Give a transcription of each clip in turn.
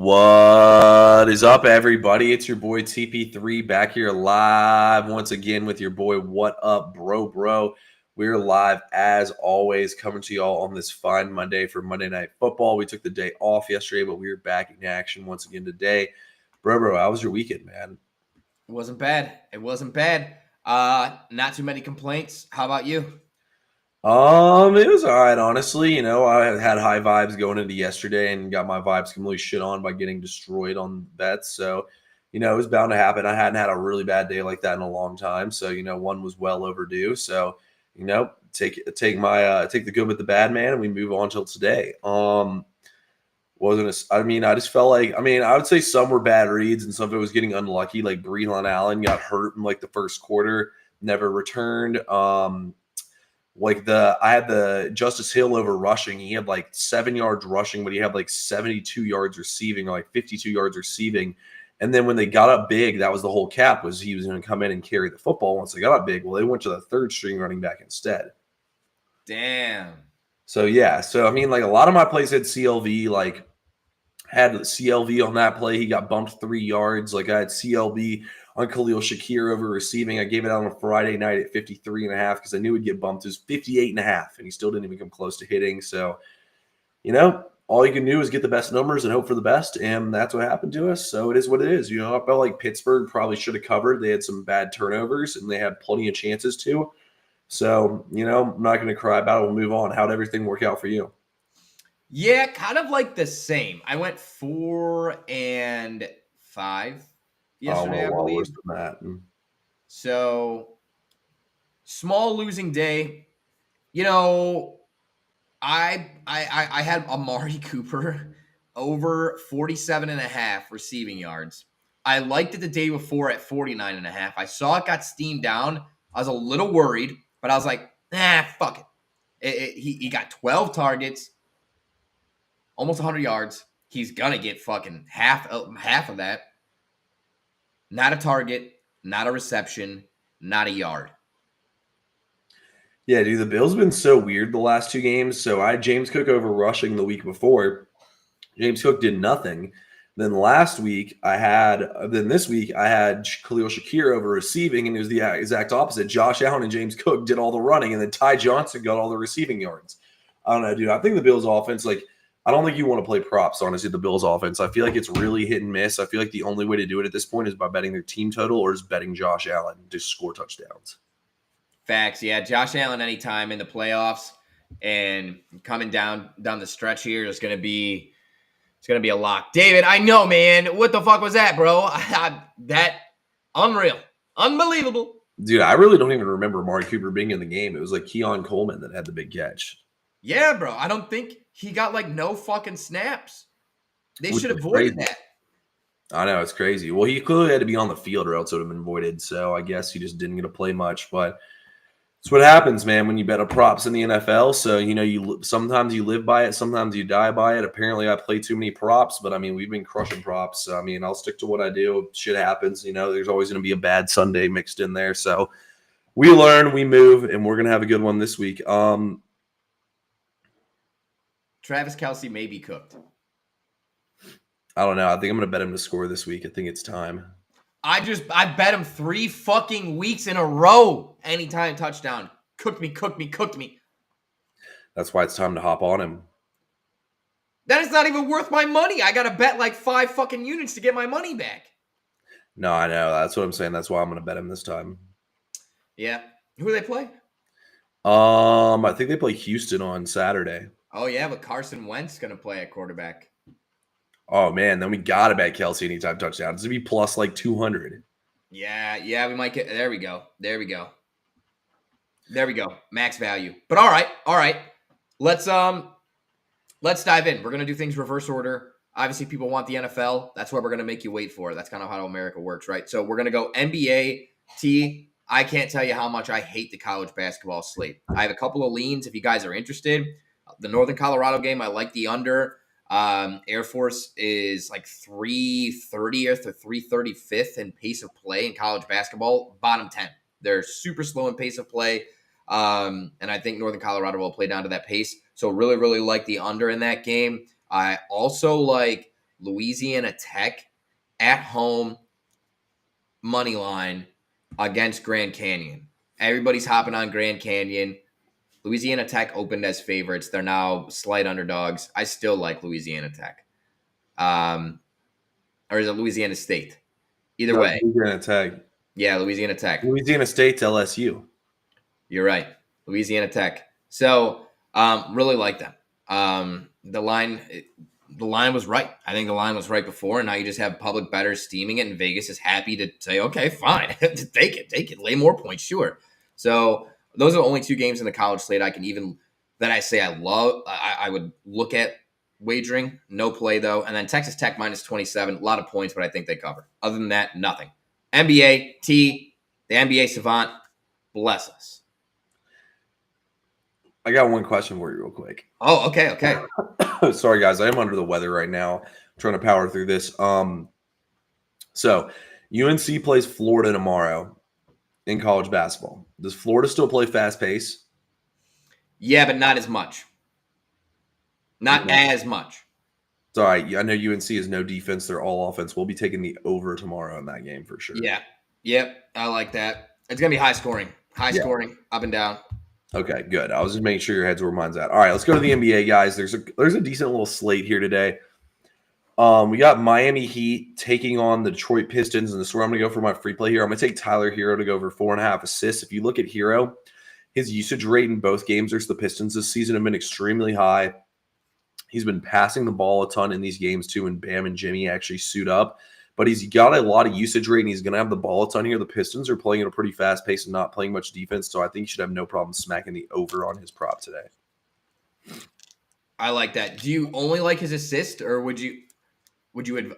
What is up, everybody? It's your boy TP3 back here live once again with your boy What Up Bro. We're live as always coming to y'all on this fine Monday for Monday Night Football. We took the day off yesterday, but we are back in action once again today. Bro, how was your weekend, man? It wasn't bad. Not too many complaints. How about you? It was all right, honestly. I had high vibes going into yesterday and got my vibes completely shit on by getting destroyed on bets. So, it was bound to happen. I hadn't had a really bad day like that in a long time. So, one was well overdue. So, take the good with the bad, man, and we move on till today. I just felt like, I would say some were bad reads and some of it was getting unlucky. Like Breland Allen got hurt in like the first quarter, never returned. I had the Justice Hill over rushing. He had like 7 yards rushing, but he had like 72 yards receiving or like 52 yards receiving. And then when they got up big, that was the whole cap, was he was going to come in and carry the football once they got up big. Well, they went to the third string running back instead. Damn. So, yeah. So, like a lot of my plays had CLV, had CLV on that play. He got bumped 3 yards. Like I had CLV on Khalil Shakir over receiving. I gave it out on a Friday night at 53.5 because I knew he'd get bumped. It was 58.5, and he still didn't even come close to hitting. So, all you can do is get the best numbers and hope for the best, and that's what happened to us. So it is what it is. I felt like Pittsburgh probably should have covered. They had some bad turnovers, and they had plenty of chances to. So, I'm not going to cry about it. We'll move on. How'd everything work out for you? Yeah, kind of like the same. I went 4 and 5 yesterday, I believe. Worse than that. So small losing day. I had Amari Cooper over 47.5 receiving yards. I liked it the day before at 49.5. I saw it got steamed down. I was a little worried, but I was like, fuck it. He got 12 targets, almost 100 yards. He's gonna get fucking half of that. Not a target, not a reception, not a yard. Yeah, dude, the Bills have been so weird the last 2 games. So I had James Cook over rushing the week before. James Cook did nothing. Then this week I had Khalil Shakir over receiving, and it was the exact opposite. Josh Allen and James Cook did all the running, and then Ty Johnson got all the receiving yards. I don't know, dude. I think the Bills offense, I don't think you want to play props, honestly, the Bills offense. I feel like it's really hit and miss. I feel like the only way to do it at this point is by betting their team total or just betting Josh Allen to score touchdowns. Facts, yeah. Josh Allen anytime in the playoffs and coming down the stretch here is going to be a lock. David, I know, man. What the fuck was that, bro? That unreal. Unbelievable. Dude, I really don't even remember Amari Cooper being in the game. It was like Keon Coleman that had the big catch. Yeah, bro. I don't think he got no fucking snaps. They should have voided that. I know, it's crazy. Well, he clearly had to be on the field or else it would have been voided. So I guess he just didn't get to play much. But it's what happens, man, when you bet on props in the NFL. So, sometimes you live by it, sometimes you die by it. Apparently, I play too many props, but, we've been crushing props. So, I'll stick to what I do. Shit happens. There's always going to be a bad Sunday mixed in there. So, we learn, we move, and we're going to have a good one this week. Travis Kelce may be cooked. I don't know. I think I'm going to bet him to score this week. I think it's time. I bet him 3 fucking weeks in a row. Anytime touchdown. Cooked me. That's why it's time to hop on him. That is not even worth my money. I got to bet 5 fucking units to get my money back. No, I know. That's what I'm saying. That's why I'm going to bet him this time. Yeah. Who do they play? I think they play Houston on Saturday. Oh, yeah, but Carson Wentz is going to play at quarterback. Oh, man, then we got to bet Kelce anytime touchdown. It's going to be plus 200. Yeah, we might get – there we go. Max value. But all right. Let's dive in. We're going to do things reverse order. Obviously, people want the NFL. That's what we're going to make you wait for. That's kind of how America works, right? So we're going to go NBA, T. I can't tell you how much I hate the college basketball slate. I have a couple of leans if you guys are interested. The Northern Colorado game, I like the under. Air Force is 330th or 335th in pace of play in college basketball, bottom 10. They're super slow in pace of play. And I think Northern Colorado will play down to that pace. So really, really like the under in that game. I also like Louisiana Tech at home money line against Grand Canyon. Everybody's hopping on Grand Canyon. Louisiana Tech opened as favorites. They're now slight underdogs. I still like Louisiana Tech. Or is it Louisiana State? Either No, way. Louisiana Tech. Yeah, Louisiana Tech. Louisiana State's LSU. You're right. Louisiana Tech. So, really like them. The line was right. I think the line was right before, and now you just have public bettors steaming it, and Vegas is happy to say, okay, fine. Take it. Lay more points, sure. So those are the only two games in the college slate that I say I love. I would look at wagering. No play, though. And then Texas Tech minus 27. A lot of points, but I think they cover. Other than that, nothing. NBA, the NBA savant, bless us. I got one question for you real quick. Oh, okay. Sorry, guys. I am under the weather right now. I'm trying to power through this. So UNC plays Florida tomorrow in college basketball. Does Florida still play fast pace? Yeah, but not as much. Not as much. Sorry, I know UNC is no defense. They're all offense. We'll be taking the over tomorrow in that game for sure. Yeah. Yep. I like that. It's going to be high scoring. Scoring, up and down. Okay, good. I was just making sure your heads were mine's at. All right, let's go to the NBA, guys. There's a decent little slate here today. We got Miami Heat taking on the Detroit Pistons, and this is where I'm going to go for my free play here. I'm going to take Tyler Hero to go over 4.5 assists. If you look at Hero, his usage rate in both games versus the Pistons this season have been extremely high. He's been passing the ball a ton in these games too, and Bam and Jimmy actually suit up. But he's got a lot of usage rate, and he's going to have the ball a ton here. The Pistons are playing at a pretty fast pace and not playing much defense, so I think he should have no problem smacking the over on his prop today. I like that. Do you only like his assist, or would you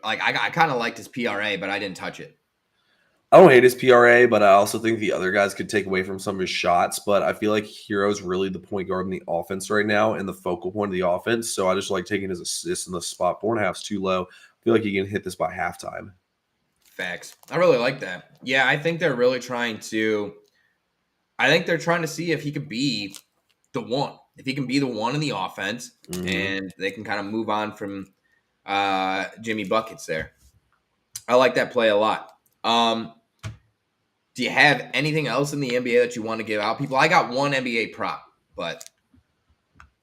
like? I kind of liked his PRA, but I didn't touch it. I don't hate his PRA, but I also think the other guys could take away from some of his shots. But I feel like Hero's really the point guard in the offense right now and the focal point of the offense. So I just like taking his assists in the spot. 4.5 is too low. I feel like you can hit this by halftime. Facts. I really like that. Yeah, I think they're really trying to. I think they're trying to see if he could be the one. If he can be the one in the offense, and they can kind of move on from Jimmy Buckets there. I like that play a lot. Do you have anything else in the NBA that you want to give out, people? I got one NBA prop, but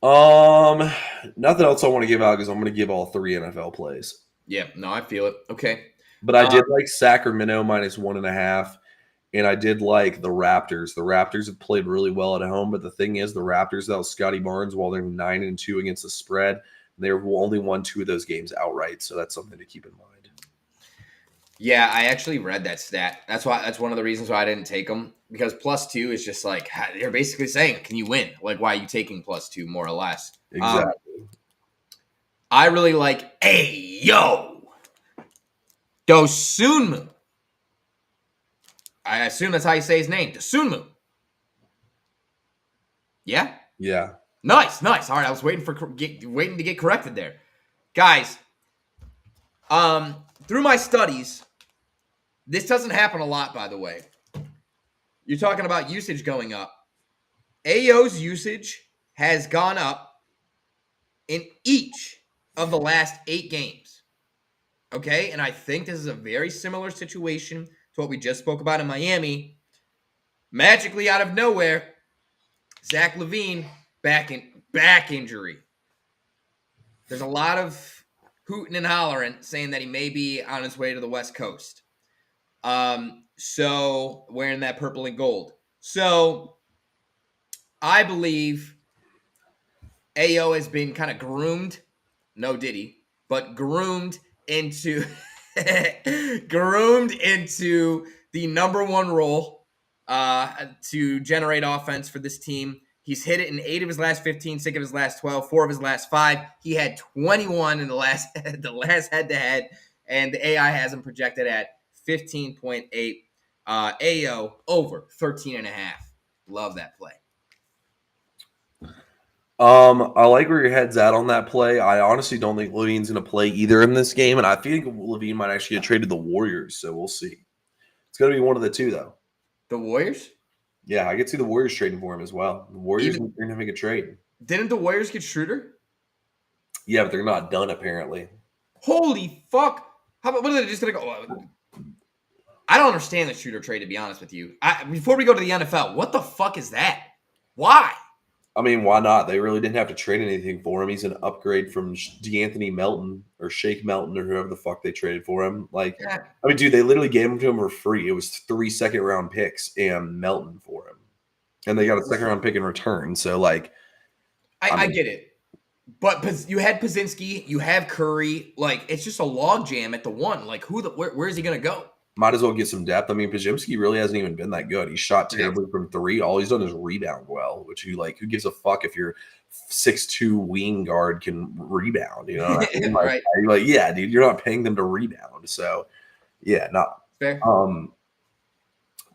nothing else I want to give out because I'm going to give all 3 NFL plays. Yeah, no, I feel it. Okay, but I did like Sacramento minus 1.5, and I did like the Raptors. The Raptors have played really well at home, but the thing is, the Raptors without Scotty Barnes, while they're 9-2 against the spread, they've only won 2 of those games outright. So that's something to keep in mind. Yeah, I actually read that stat. That's one of the reasons why I didn't take them, because +2 is just like they're basically saying, "Can you win?" Like, why are you taking +2 more or less? Exactly. I really like Dosunmu. I assume that's how you say his name, Dosunmu. Yeah. Yeah. Nice. All right, I was waiting to get corrected there, guys. Through my studies. This doesn't happen a lot, by the way. You're talking about usage going up. AO's usage has gone up in each of the last 8 games. Okay? And I think this is a very similar situation to what we just spoke about in Miami. Magically out of nowhere, Zach LaVine, back injury. There's a lot of hooting and hollering saying that he may be on his way to the West Coast. So wearing that purple and gold. So I believe AO has been kind of groomed, no Diddy, but groomed into the number one role to generate offense for this team. He's hit it in 8 of his last 15, 6 of his last 12, 4 of his last 5. He had 21 in the last head-to-head, and the AI has him projected at 15.8. AO over 13.5. Love that play. I like where your head's at on that play. I honestly don't think LaVine's going to play either in this game, and I think LaVine might actually get traded to the Warriors, so we'll see. It's going to be one of the two, though. The Warriors? Yeah, I could see the Warriors trading for him as well. The Warriors are going to make a trade. Didn't the Warriors get Schroeder? Yeah, but they're not done, apparently. Holy fuck! How about what are they just gonna go? I don't understand the shooter trade, to be honest with you. Before we go to the NFL, what the fuck is that? Why? I mean, why not? They really didn't have to trade anything for him. He's an upgrade from DeAnthony Melton or Shake Melton or whoever the fuck they traded for him. Like, Yeah, I mean, dude, they literally gave him to him for free. It was 3 second-round picks and Melton for him, and they got a second-round pick in return. So, like, I get it. But you had Pazinski, you have Curry. Like, it's just a logjam at the one. Like, where is he going to go? might as well get some depth. I mean, Pajimski really hasn't even been that good. He shot terribly from 3. All he's done is rebound well, which who gives a fuck if your 6'2" wing guard can rebound? You know, what I mean? Right. Like, yeah, dude, you're not paying them to rebound. So, yeah, not Fair.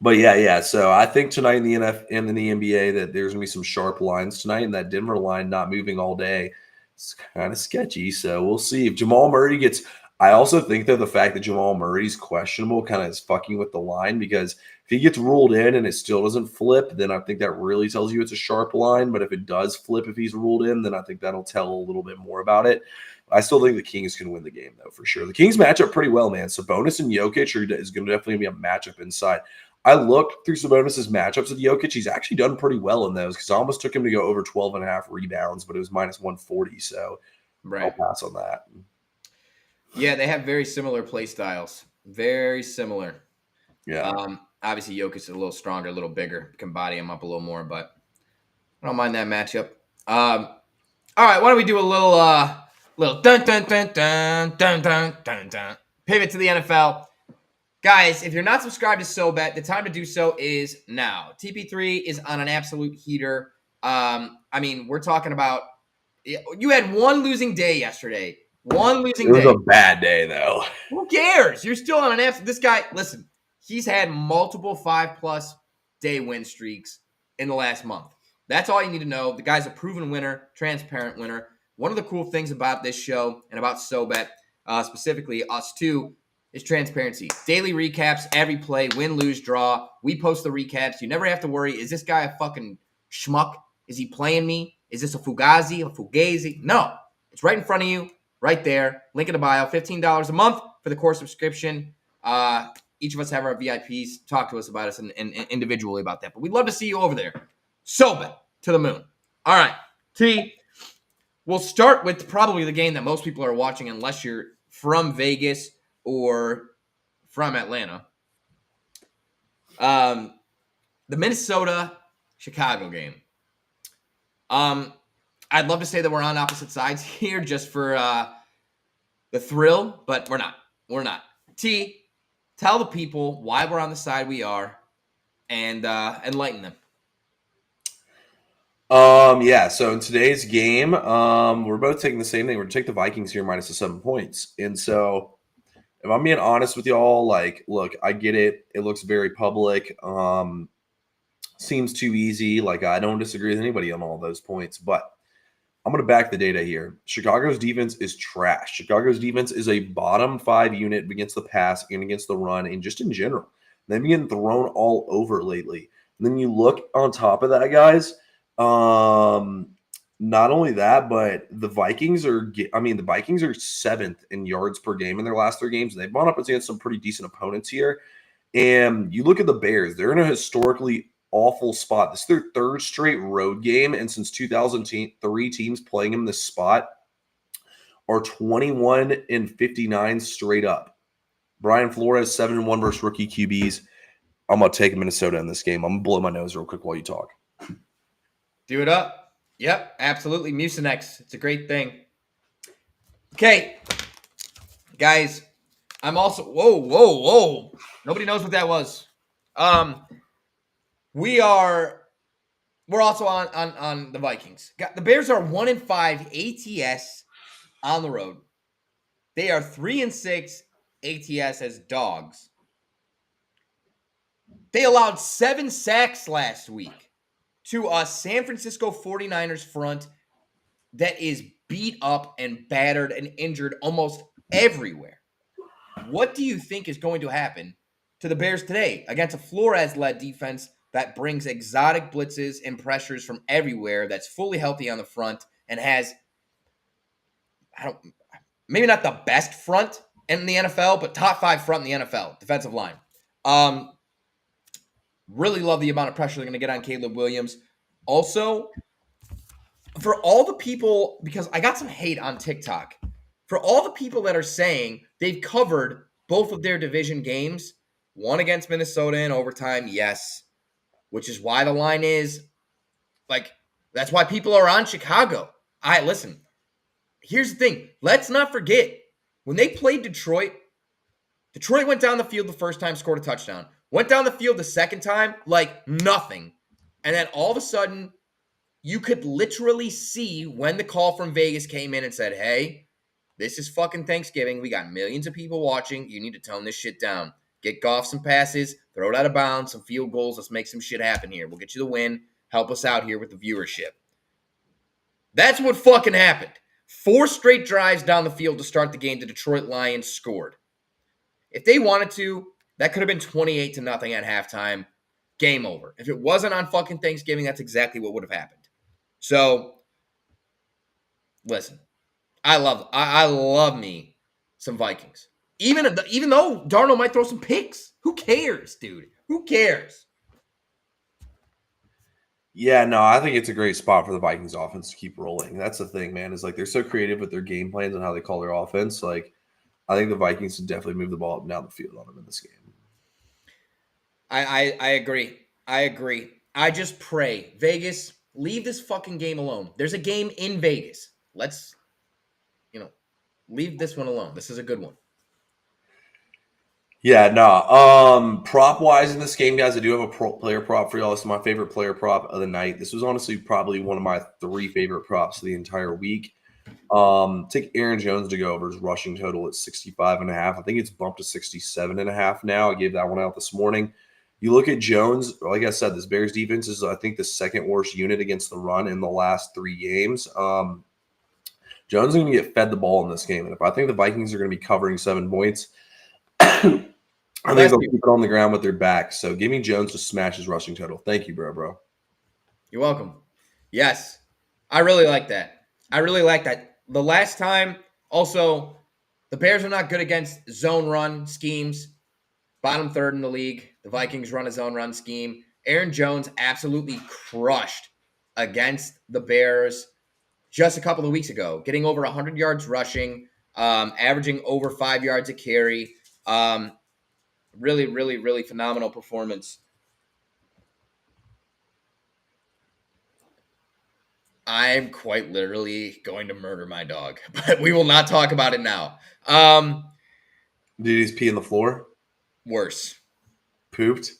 But yeah. So I think tonight in the and in the NBA that there's gonna be some sharp lines tonight, and that Denver line not moving all day, it's kind of sketchy. So we'll see if Jamal Murray gets. I also think that the fact that Jamal Murray's questionable kind of is fucking with the line, because if he gets ruled in and it still doesn't flip, then I think that really tells you it's a sharp line. But if it does flip, if he's ruled in, then I think that'll tell a little bit more about it. I still think the Kings can win the game, though, for sure. The Kings match up pretty well, man. Sabonis and Jokic is going to definitely be a matchup inside. I looked through Sabonis' matchups with Jokic. He's actually done pretty well in those, because I almost took him to go over 12.5 rebounds, but it was minus 140. So I'll pass on that. Yeah, they have very similar play styles. Very similar. Yeah. Obviously, Jokic is a little stronger, a little bigger, can body him up a little more, but I don't mind that matchup. All right, why don't we do a little dun dun dun dun dun dun dun dun pivot to the NFL. Guys, if you're not subscribed to SoBet, the time to do so is now. TP3 is on an absolute heater. I mean, we're talking about you had one losing day yesterday. One losing day. It was a bad day, though. Who cares? You're still on an absolute. This guy, listen, he's had multiple 5+ day win streaks in the last month. That's all you need to know. The guy's a proven winner, transparent winner. One of the cool things about this show and about SoBet, specifically us too, is transparency. Daily recaps, every play, win, lose, draw. We post the recaps. You never have to worry. Is this guy a fucking schmuck? Is he playing me? Is this a fugazi, a fugazi? No. It's right in front of you, right there. Link in the bio. $15 a month for the core subscription. Each of us have our VIPs. Talk to us about us and individually about that. But we'd love to see you over there. SoBet to the moon. All right. T, we'll start with probably the game that most people are watching unless you're from Vegas or from Atlanta. The Minnesota-Chicago game. I'd love to say that we're on opposite sides here just for the thrill, but we're not. We're not. T, tell the people why we're on the side we are and enlighten them. Yeah, so in today's game, we're both taking the same thing. We're going to take the Vikings here minus the 7 points. And so if I'm being honest with y'all, like, look, I get it. It looks very public. Seems too easy. Like, I don't disagree with anybody on all those points, but I'm going to back the data here. Chicago's defense is trash. Chicago's defense is a bottom 5 unit against the pass and against the run and just in general. They've been getting thrown all over lately. And then you look on top of that, guys. Not only that, but the Vikings are 7th in yards per game in their last 3 games. And they've gone up against some pretty decent opponents here. And you look at the Bears, they're in a historically awful spot. This is their 3rd straight road game. And since 2003, teams playing them this spot are 21-59 straight up. Brian Flores, 7-1 versus rookie QBs. I'm going to take Minnesota in this game. I'm going to blow my nose real quick while you talk. Do it up. Yep, absolutely. Mucinex. It's a great thing. Okay. Guys, I'm also whoa. Nobody knows what that was. We're also on the Vikings. The Bears are 1-5 ATS on the road. They are 3-6 ATS as dogs. They allowed 7 sacks last week to a San Francisco 49ers front that is beat up and battered and injured almost everywhere. What do you think is going to happen to the Bears today against a Flores-led defense that brings exotic blitzes and pressures from everywhere, that's fully healthy on the front and has maybe not the best front in the NFL, but top 5 front in the NFL, defensive line. Really love the amount of pressure they're going to get on Caleb Williams. Also, for all the people, because I got some hate on TikTok, for all the people that are saying they've covered both of their division games, one against Minnesota in overtime, yes, which is why the line is like, that's why people are on Chicago. Listen, here's the thing. Let's not forget, when they played Detroit went down the field the first time, scored a touchdown. Went down the field the second time, like nothing. And then all of a sudden, you could literally see when the call from Vegas came in and said, hey, this is fucking Thanksgiving. We got millions of people watching. You need to tone this shit down. Get Goff some passes, throw it out of bounds, some field goals. Let's make some shit happen here. We'll get you the win. Help us out here with the viewership. That's what fucking happened. 4 straight drives down the field to start the game. The Detroit Lions scored. If they wanted to, that could have been 28-0 at halftime. Game over. If it wasn't on fucking Thanksgiving, that's exactly what would have happened. So, listen, I love me some Vikings. Even though Darnold might throw some picks, who cares, dude? Who cares? Yeah, no, I think it's a great spot for the Vikings offense to keep rolling. That's the thing, man, is like they're so creative with their game plans and how they call their offense. Like, I think the Vikings should definitely move the ball up and down the field on them in this game. I agree. I agree. I just pray, Vegas, leave this fucking game alone. There's a game in Vegas. Let's, leave this one alone. This is a good one. Yeah, no. Prop wise in this game, guys, I do have a player prop for y'all. This is my favorite player prop of the night. This was honestly probably one of my 3 favorite props of the entire week. Take Aaron Jones to go over his rushing total at 65.5. I think it's bumped to 67.5 now. I gave that one out this morning. You look at Jones, like I said, this Bears defense is, I think, the second worst unit against the run in the last 3 games. Jones is going to get fed the ball in this game. And if I think the Vikings are going to be covering 7 points, I think they'll keep it on the ground with their back. So give me Jones to smash his rushing total. Thank you, bro. You're welcome. Yes. I really like that. The last time, also, the Bears are not good against zone run schemes. Bottom 3rd in the league. The Vikings run a zone run scheme. Aaron Jones absolutely crushed against the Bears just a couple of weeks ago, getting over 100 yards rushing, averaging over 5 yards a carry. Really, really, really phenomenal performance. I'm quite literally going to murder my dog, but we will not talk about it now. Did he just pee on the floor? Worse. Pooped?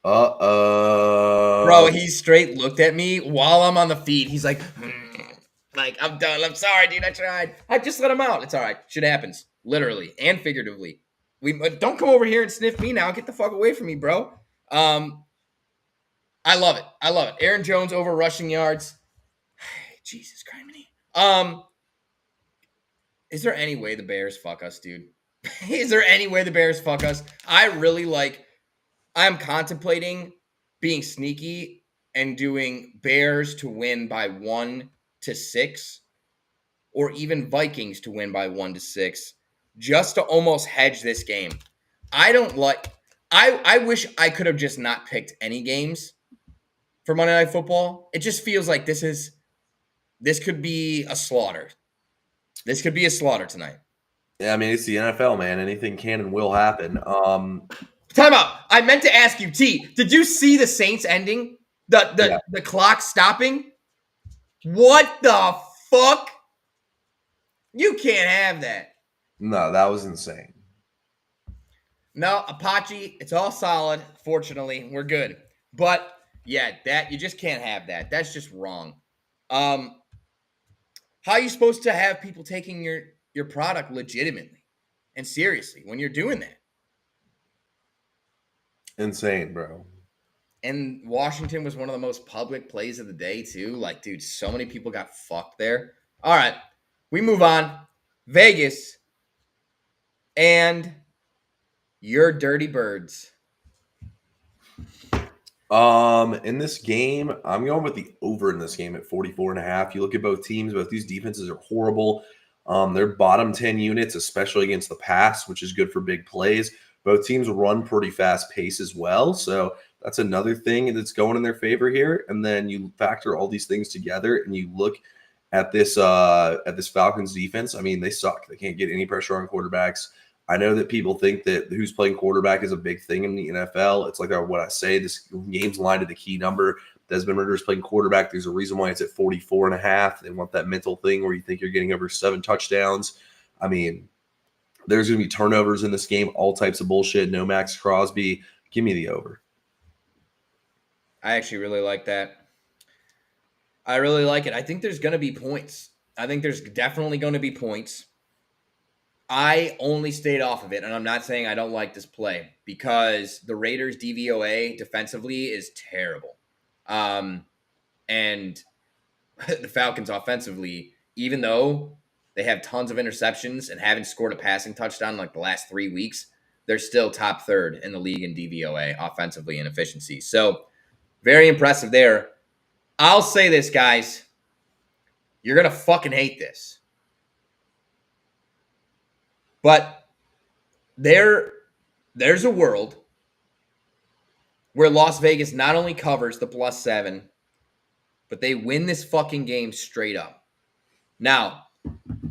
Uh-oh. Bro, he straight looked at me while I'm on the feed. He's like, I'm done. I'm sorry, dude. I tried. I just let him out. It's all right. Shit happens. Literally and figuratively. Don't come over here and sniff me now. Get the fuck away from me, bro. I love it. Aaron Jones over rushing yards. Jesus Christ. Is there any way the Bears fuck us, dude? Is there any way the Bears fuck us? I'm contemplating being sneaky and doing Bears to win by 1-6 or even Vikings to win by 1-6 just to almost hedge this game. I wish I could have just not picked any games for Monday Night Football. It just feels like this could be a slaughter. This could be a slaughter tonight. Yeah, I mean, it's the NFL, man. Anything can and will happen. Time out. I meant to ask you, T, did you see the Saints ending? The clock stopping? What the fuck? You can't have that. No, that was insane. No, Apache, it's all solid. Fortunately, we're good. But yeah, that you just can't have that. That's just wrong. How are you supposed to have people taking your product legitimately and seriously when you're doing that? Insane, bro. And Washington was one of the most public plays of the day, too. Like, dude, so many people got fucked there. All right, we move on. Vegas and your Dirty Birds. In this game, I'm going with the over in this game at 44.5. You look at both teams, both these defenses are horrible. They're bottom 10 units, especially against the pass, which is good for big plays. Both teams run pretty fast pace as well. So that's another thing that's going in their favor here. And then you factor all these things together and you look at this Falcons defense. I mean, they suck. They can't get any pressure on quarterbacks. I know that people think that who's playing quarterback is a big thing in the NFL. It's like what I say, this game's line to the key number. Desmond Ridder is playing quarterback. There's a reason why it's at 44.5. They want that mental thing where you think you're getting over 7 touchdowns. I mean, there's going to be turnovers in this game, all types of bullshit. No Max Crosby. Give me the over. I actually really like that. I really like it. I think there's going to be points. I think there's definitely going to be points. I only stayed off of it, and I'm not saying I don't like this play because the Raiders' DVOA defensively is terrible. And the Falcons offensively, even though they have tons of interceptions and haven't scored a passing touchdown in like the last 3 weeks, they're still top third in the league in DVOA offensively and efficiency. So very impressive there. I'll say this, guys. You're going to fucking hate this. But there's a world where Las Vegas not only covers the +7, but they win this fucking game straight up. Now,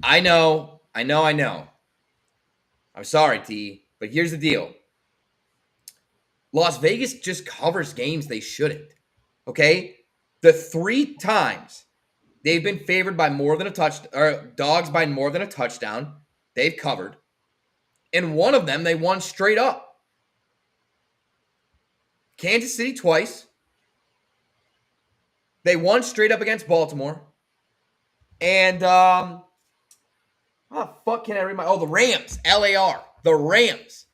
I know. I'm sorry, T, but here's the deal. Las Vegas just covers games they shouldn't. Okay? The 3 times they've been favored by more than a touch, or dogs by more than a touchdown, they've covered. And one of them, they won straight up. Kansas City twice. They won straight up against Baltimore. And, the Rams. LAR. The Rams.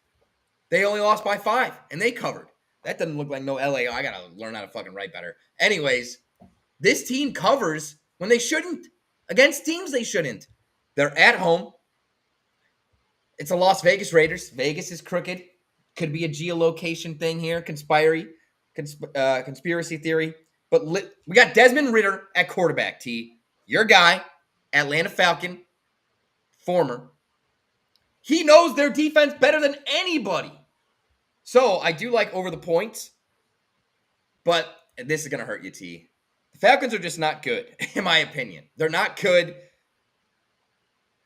They only lost by 5, and they covered. That doesn't look like no LAR. I got to learn how to fucking write better. Anyways, this team covers when they shouldn't. Against teams they shouldn't. They're at home. It's a Las Vegas Raiders. Vegas is crooked. Could be a geolocation thing here. Conspiracy theory. But we got Desmond Ridder at quarterback, T. Your guy, Atlanta Falcon, former. He knows their defense better than anybody. So I do like over the points. But this is going to hurt you, T. The Falcons are just not good, in my opinion. They're not good.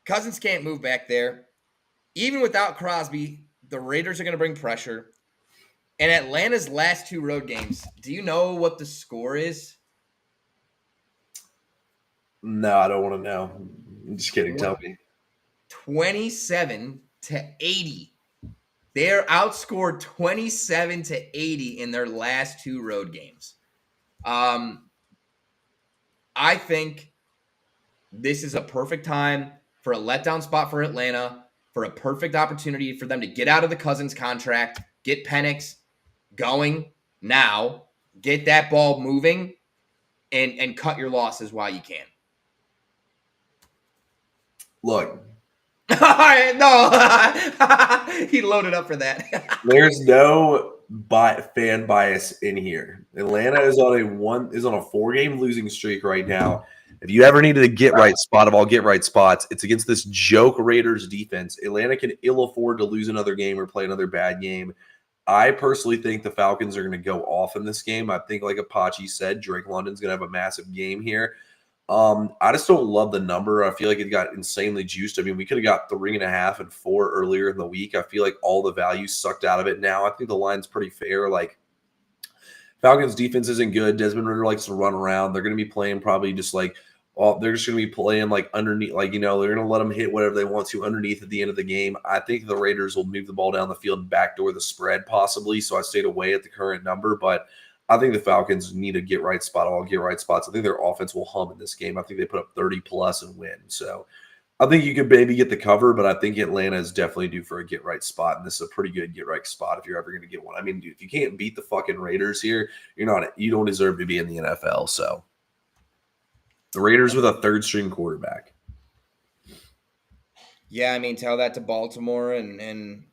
Cousins can't move back there. Even without Crosby, the Raiders are going to bring pressure. And Atlanta's last 2 road games, do you know what the score is? No, I don't want to know. I'm just kidding. Tell me. 27-80. They're outscored 27-80 in their last 2 road games. I think this is a perfect time for a letdown spot for Atlanta, for a perfect opportunity for them to get out of the Cousins contract, get Penix going now, get that ball moving, and cut your losses while you can. Look. All right, no. He loaded up for that. There's no fan bias in here. Atlanta is on a 4-game losing streak right now. If you ever needed a get right spot of all get right spots, it's against this joke Raiders defense. Atlanta can ill afford to lose another game or play another bad game. I personally think the Falcons are going to go off in this game. I think, like Apache said, Drake London's going to have a massive game here. I just don't love the number. I feel like it got insanely juiced. I mean, we could have got 3.5 and 4 earlier in the week. I feel like all the value sucked out of it now. I think the line's pretty fair. Like, Falcons defense isn't good. Desmond Ridder likes to run around. They're going to be playing probably just like, they're just going to be playing like underneath, like, they're going to let them hit whatever they want to underneath at the end of the game. I think the Raiders will move the ball down the field and backdoor the spread possibly. So I stayed away at the current number, but I think the Falcons need a get right spot. All get right spots. I think their offense will hum in this game. I think they put up 30 plus and win. So I think you could maybe get the cover, but I think Atlanta is definitely due for a get right spot. And this is a pretty good get right spot if you're ever going to get one. I mean, dude, if you can't beat the fucking Raiders here, you don't deserve to be in the NFL. So the Raiders with a 3rd string quarterback. Yeah, I mean, tell that to Baltimore and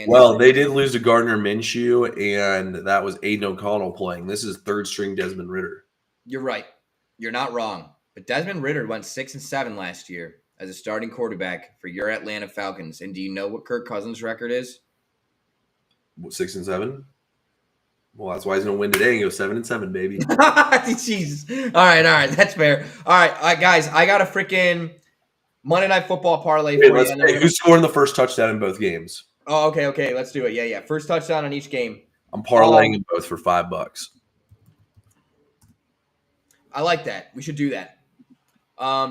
Well, they did lose to Gardner Minshew, and that was Aiden O'Connell playing. This is third string Desmond Ridder. You're right. You're not wrong. But Desmond Ridder went 6-7 last year as a starting quarterback for your Atlanta Falcons. And do you know what Kirk Cousins' record is? 6-7. Well, that's why he's gonna win today and go 7-7, baby. Jesus. All right. That's fair. All right, guys. I got a freaking Monday Night Football parlay for you. Hey, who's scoring the first touchdown in both games? Oh, okay. Let's do it. Yeah. First touchdown on each game. I'm parlaying them both for $5. I like that. We should do that.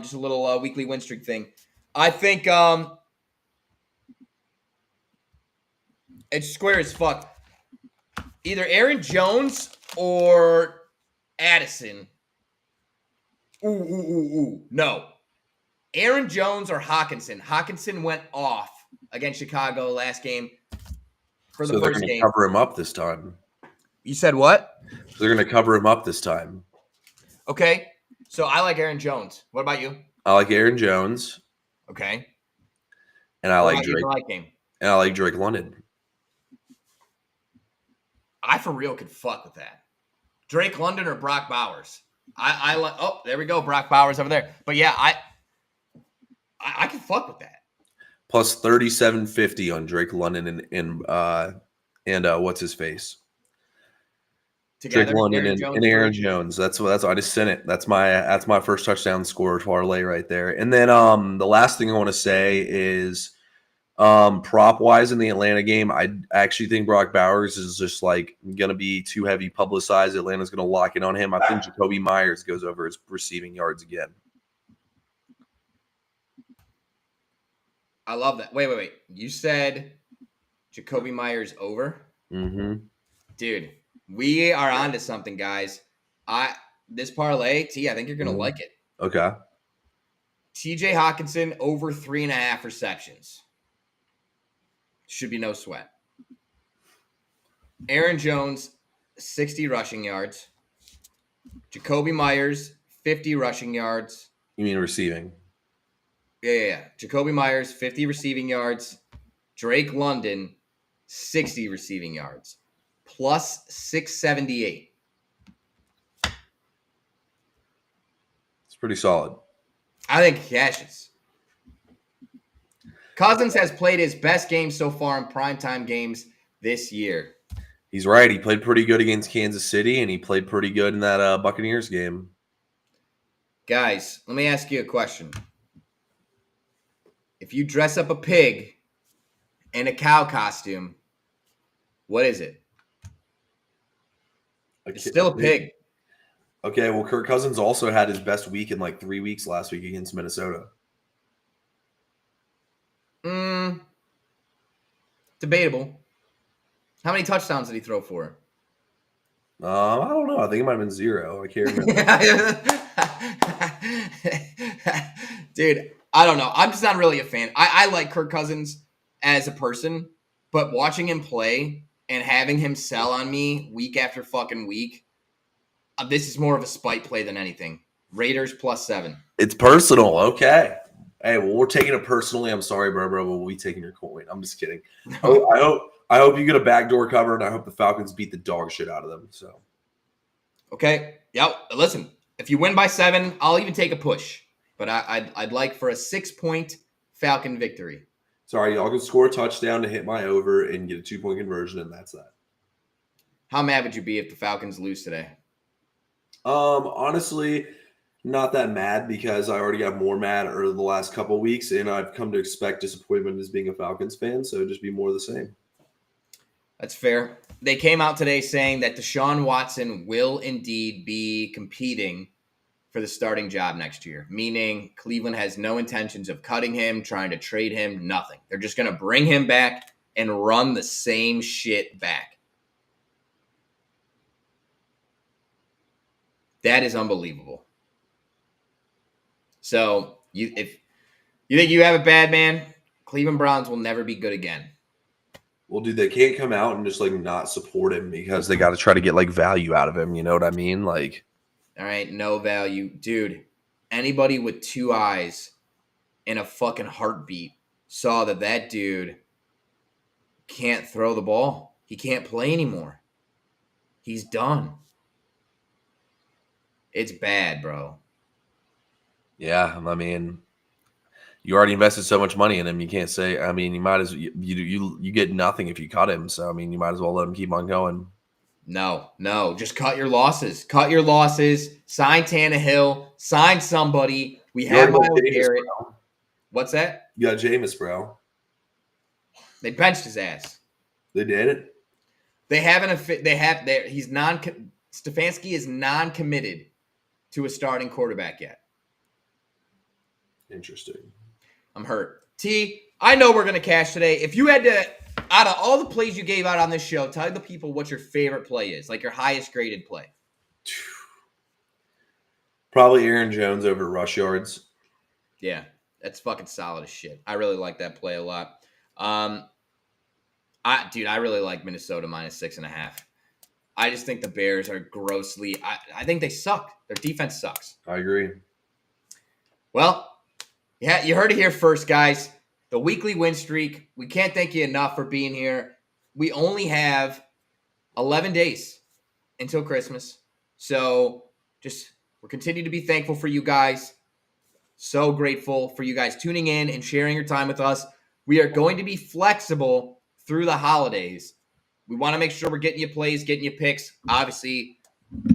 Just a little weekly win streak thing. I think it's square as fuck. Either Aaron Jones or Addison. Ooh. No. Aaron Jones or Hawkinson. Hawkinson went off against Chicago last game for the first game. Cover him up this time. You said what? So they're going to cover him up this time. Okay. So I like Aaron Jones. What about you? I like Aaron Jones. Okay. And I like Drake. And I like Drake London. I for real could fuck with that. Drake London or Brock Bowers. I like. Oh, there we go. Brock Bowers over there. But yeah, I can fuck with that. Plus 37.50 on Drake London and what's his face? Together, Drake London and Aaron Jones. That's what I just sent it. That's my first touchdown score parlay right there. And then the last thing I want to say is prop wise in the Atlanta game, I actually think Brock Bowers is just like gonna be too heavy publicized. Atlanta's gonna lock in on him. I think Jacoby Myers goes over his receiving yards again. I love that. Wait. You said Jacoby Myers over? Mm-hmm. Dude, we are on to something, guys. This parlay, T, I think you're gonna like it. Okay. TJ Hawkinson over 3.5 receptions. Should be no sweat. Aaron Jones, 60 rushing yards. Jacoby Myers, 50 rushing yards. You mean receiving? Yeah. Jacoby Myers, 50 receiving yards. Drake London, 60 receiving yards. Plus 678. It's pretty solid. I think he cashes. Cousins has played his best game so far in primetime games this year. He's right. He played pretty good against Kansas City, and he played pretty good in that Buccaneers game. Guys, let me ask you a question. If you dress up a pig in a cow costume, what is it? It's still a pig. Okay, well, Kirk Cousins also had his best week in like 3 weeks last week against Minnesota. Debatable. How many touchdowns did he throw for? I don't know. I think it might have been 0. I can't remember. Dude, I don't know. I'm just not really a fan. I like Kirk Cousins as a person, but watching him play and having him sell on me week after fucking week, this is more of a spite play than anything. Raiders plus 7. It's personal. Okay. Hey, well, we're taking it personally. I'm sorry, bro, but we'll be taking your coin. I'm just kidding. I hope you get a backdoor cover, and I hope the Falcons beat the dog shit out of them. So, okay, yeah. Listen, if you win by 7, I'll even take a push. But I'd like for a 6-point Falcon victory. Sorry, y'all can score a touchdown to hit my over and get a 2-point conversion, and that's that. How mad would you be if the Falcons lose today? Honestly, not that mad because I already got more mad over the last couple of weeks, and I've come to expect disappointment as being a Falcons fan, so just be more of the same. That's fair. They came out today saying that Deshaun Watson will indeed be competing for the starting job next year, meaning Cleveland has no intentions of cutting him, trying to trade him, nothing. They're just going to bring him back and run the same shit back. That is unbelievable. So, if you think you have it bad, man, Cleveland Browns will never be good again. Well, dude, they can't come out and just like not support him because they got to try to get like value out of him. You know what I mean? Like, all right, no value. Dude, anybody with 2 eyes and a fucking heartbeat saw that dude can't throw the ball. He can't play anymore. He's done. It's bad, bro. Yeah, I mean, you already invested so much money in him. You can't say. I mean, you might as you get nothing if you cut him. So I mean, you might as well let him keep on going. No. Just cut your losses. Cut your losses. Sign Tannehill. Sign somebody. We have Myles Garrett. What's that? You got Jameis, bro. They benched his ass. They did it. They haven't. They have. He's non. Stefanski is non-committed to a starting quarterback yet. Interesting. I'm hurt. T, I know we're gonna cash today. If you had to, out of all the plays you gave out on this show, tell the people what your favorite play is, like your highest graded play. Probably Aaron Jones over rush yards. Yeah, that's fucking solid as shit. I really like that play a lot. I really like Minnesota -6.5. I just think the Bears are grossly. I think they suck. Their defense sucks. I agree. Well, yeah, you heard it here first, guys. The weekly win streak. We can't thank you enough for being here. We only have 11 days until Christmas. So we're continue to be thankful for you guys. So grateful for you guys tuning in and sharing your time with us. We are going to be flexible through the holidays. We want to make sure we're getting you plays, getting you picks. Obviously,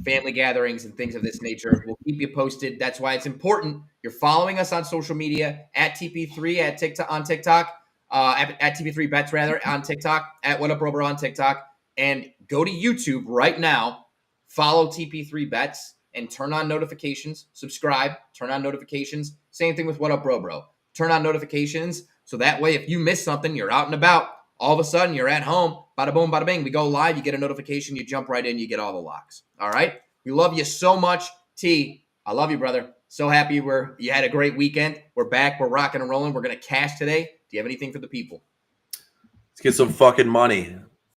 family gatherings and things of this nature. We'll keep you posted. That's why it's important. You're following us on social media at TP3 at TikTok on TikTok, at TP3 Bets rather on TikTok, at What Up Bro Bro on TikTok, and go to YouTube right now. Follow TP3 Bets and turn on notifications. Subscribe. Turn on notifications. Same thing with What Up Bro Bro. Turn on notifications so that way if you miss something, you're out and about. All of a sudden, you're at home. Bada boom, bada bing. We go live. You get a notification. You jump right in. You get all the locks. All right? We love you so much. T, I love you, brother. So happy you had a great weekend. We're back. We're rocking and rolling. We're going to cash today. Do you have anything for the people? Let's get some fucking money.